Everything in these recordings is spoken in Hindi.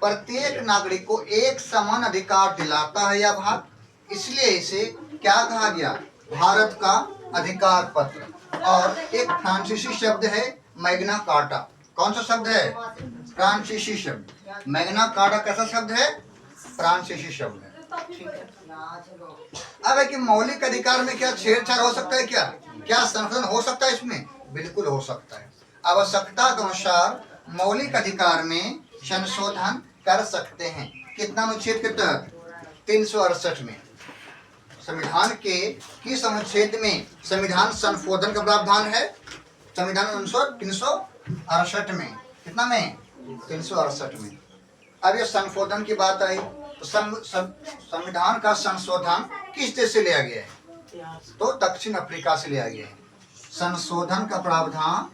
प्रत्येक नागरिक को एक समान अधिकार दिलाता है यह भाग, इसलिए इसे क्या कहा गया, भारत का अधिकार पत्र। और एक फ्रांसीसी शब्द है मैग्ना कार्टा। कौन सा शब्द है, फ्रांसीसी शब्द। मैग्ना कार्टा कैसा शब्द है, फ्रांसीसी शब्द है। ठीक है, अब है कि मौलिक अधिकार में क्या छेड़छाड़ हो सकता है, क्या संशोधन हो सकता है इसमें, बिल्कुल हो सकता है। आवश्यकता के अनुसार मौलिक अधिकार में संशोधन कर सकते हैं। कितना अनुच्छेद के तहत, 368 में। संविधान के किस अनुच्छेद में संविधान संशोधन का प्रावधान है, संविधान अनुच्छेद 368 में। कितना में, 368 में। अब ये संशोधन की बात आई तो संविधान का संशोधन किस देश से लिया गया है, तो दक्षिण अफ्रीका से लिया गया है। संशोधन का प्रावधान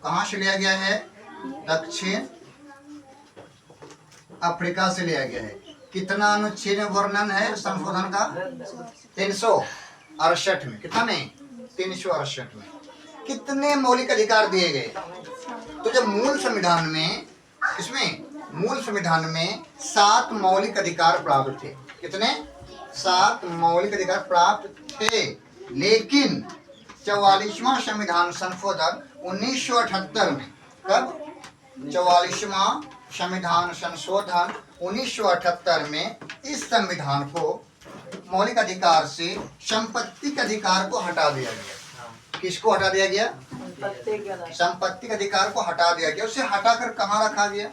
कहाँ से लिया गया है, दक्षिण अफ्रीका से लिया गया है। कितना अनुच्छेद में वर्णन है संशोधन का, 368 में। कितना में, 368 में। कितने मौलिक अधिकार दिए गए, तो जब मूल संविधान में, इसमें मूल संविधान में 7 मौलिक अधिकार प्राप्त थे। कितने, 7 मौलिक अधिकार प्राप्त थे। लेकिन 44वां संविधान संशोधन 1978 में, कब, 44वां संविधान संशोधन 1978 में इस संविधान को मौलिक अधिकार से संपत्ति के अधिकार को हटा दिया गया। किसको हटा दिया गया, संपत्ति के अधिकार को हटा दिया गया। उसे हटाकर कहाँ रखा गया,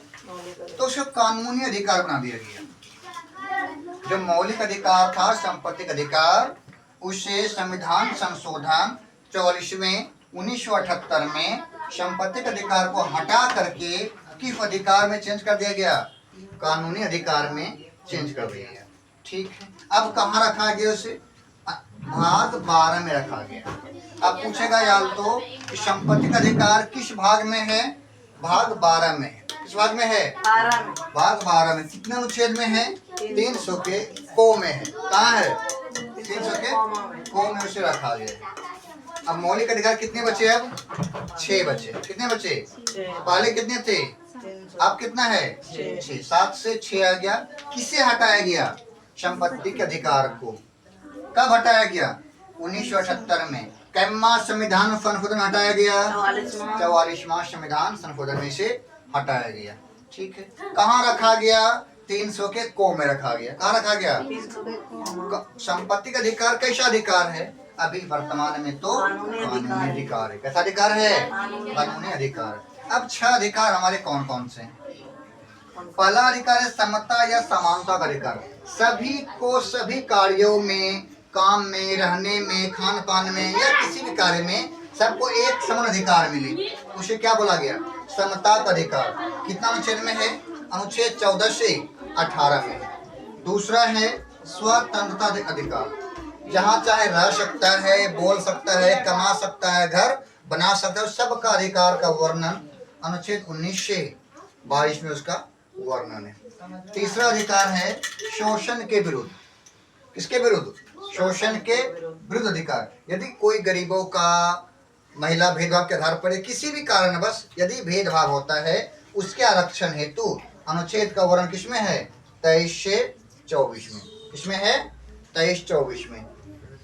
तो उसे कानूनी अधिकार बना दिया गया। जो मौलिक अधिकार था संपत्ति का अधिकार, उसे संविधान संशोधन 44वें 1978 में संपत्ति के अधिकार को हटा करके किस अधिकार में चेंज कर दिया गया, कानूनी अधिकार में चेंज कर दिया गया। ठीक है, अब कहाँ रखा गया उसे, भाग 12 में रखा गया। अब पूछेगा यार तो कि संपत्ति का अधिकार किस भाग में है, भाग 12 में है। किस भाग में है, भाग 12 में। कितने अनुच्छेद में है, 300 के को में है। कहाँ है, 300 के को में उसे रखा गया। अब मौलिक अधिकार कितने बचे, अब 6 बचे। कितने बचे, पहले कितने थे, अब कितना है, 6। 7 से 6 आ गया। किसे हटाया गया, संपत्ति के अधिकार को। कब हटाया गया, 1978 में। कैमा संविधान संशोधन हटाया गया, 44वां संविधान संशोधन में से हटाया गया। ठीक है, कहाँ रखा गया, 300 के को में रखा गया। कहाँ रखा गया, संपत्ति का अधिकार कैसा अधिकार है, अभी वर्तमान में तो कानूनी अधिकार है। कैसा अधिकार है, कानूनी अधिकार। अब 6 अधिकार हमारे कौन कौन से हैं। पहला अधिकार है समता या समानता का अधिकार। सभी को सभी कार्यों में, काम में, रहने में, खान पान में या किसी भी कार्य में सबको एक समान अधिकार मिले, उसे क्या बोला गया, समता का अधिकार। कितना अनुच्छेद में है, अनुच्छेद 14 से 18 में। दूसरा है स्वतंत्रता अधिकार, जहाँ चाहे रह सकता है, बोल सकता है, कमा सकता है, घर बना सकता है, सबका अधिकार का वर्णन अनुच्छेद 19 से 22 में उसका वर्णन है। तीसरा अधिकार है शोषण के विरुद्ध। किसके विरुद्ध, शोषण के विरुद्ध अधिकार। यदि कोई गरीबों का, महिला भेदभाव के आधार पर किसी भी कारणवश यदि भेदभाव होता है, उसके आरक्षण हेतु अनुच्छेद का वर्णन किसमें है, 23 से 24 में। किसमें है, 23-24 में।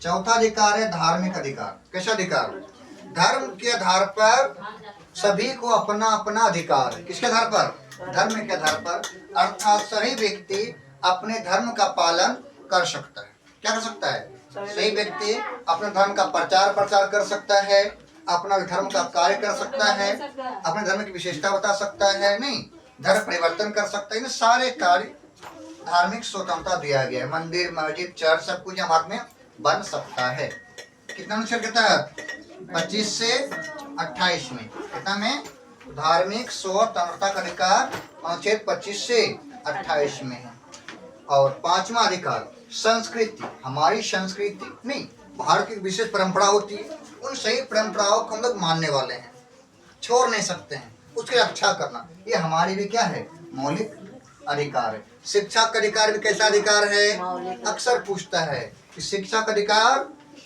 चौथा अधिकार है धार्मिक अधिकार। कैसा अधिकार, धर्म के आधार पर सभी को अपना अपना अधिकार है। किसके आधार पर, धर्म के आधार पर। अर्थात सही व्यक्ति अपने धर्म का पालन कर सकता है। क्या कर सकता है, सही व्यक्ति अपने धर्म का प्रचार कर सकता है, अपना धर्म का कार्य कर सकता है, अपने धर्म की विशेषता बता सकता है, नहीं धर्म परिवर्तन कर सकता है। इन सारे कार्य धार्मिक स्वतंत्रता दिया गया है। मंदिर, मस्जिद, चर्च सब कुछ यहाँ में बन सकता है। कितना अनुच्छेद के तहत, 25 से 28 में। कितना में, धार्मिक स्वतंत्रता का अधिकार अनुच्छेद 25 से 28 में है। और 5वां अधिकार संस्कृति। हमारी संस्कृति नहीं, भारत की विशेष परंपरा होती है, उन सही परंपराओं को हम लोग मानने वाले हैं, छोड़ नहीं सकते हैं, उसकी रक्षा करना ये हमारी भी क्या है, मौलिक अधिकार है। शिक्षा का अधिकार भी कैसा अधिकार है, अक्सर पूछता है कि शिक्षा का अधिकार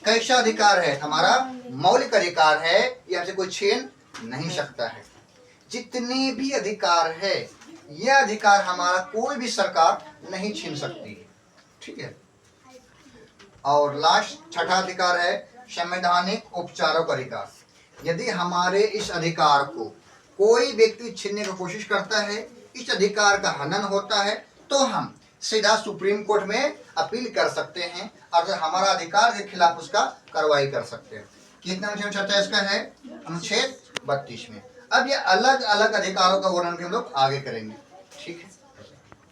कैसा अधिकार है, हमारा मौलिक अधिकार है, ये हमसे कोई छीन नहीं सकता है। जितने भी अधिकार है यह अधिकार हमारा कोई भी सरकार नहीं छीन सकती है। ठीक है। और लास्ट छठा अधिकार है संवैधानिक उपचारों का अधिकार। यदि हमारे इस अधिकार को कोई व्यक्ति छीनने की कोशिश करता है, इस अधिकार का हनन होता है, तो हम सीधा सुप्रीम कोर्ट में अपील कर सकते हैं और हमारा अधिकार के खिलाफ उसका कार्रवाई कर सकते हैं। कितने अनुच्छेद में चर्चा इसका है? अनुच्छेद 32 में। अब ये अलग अलग अधिकारों का वर्णन हम लोग आगे करेंगे। ठीक है।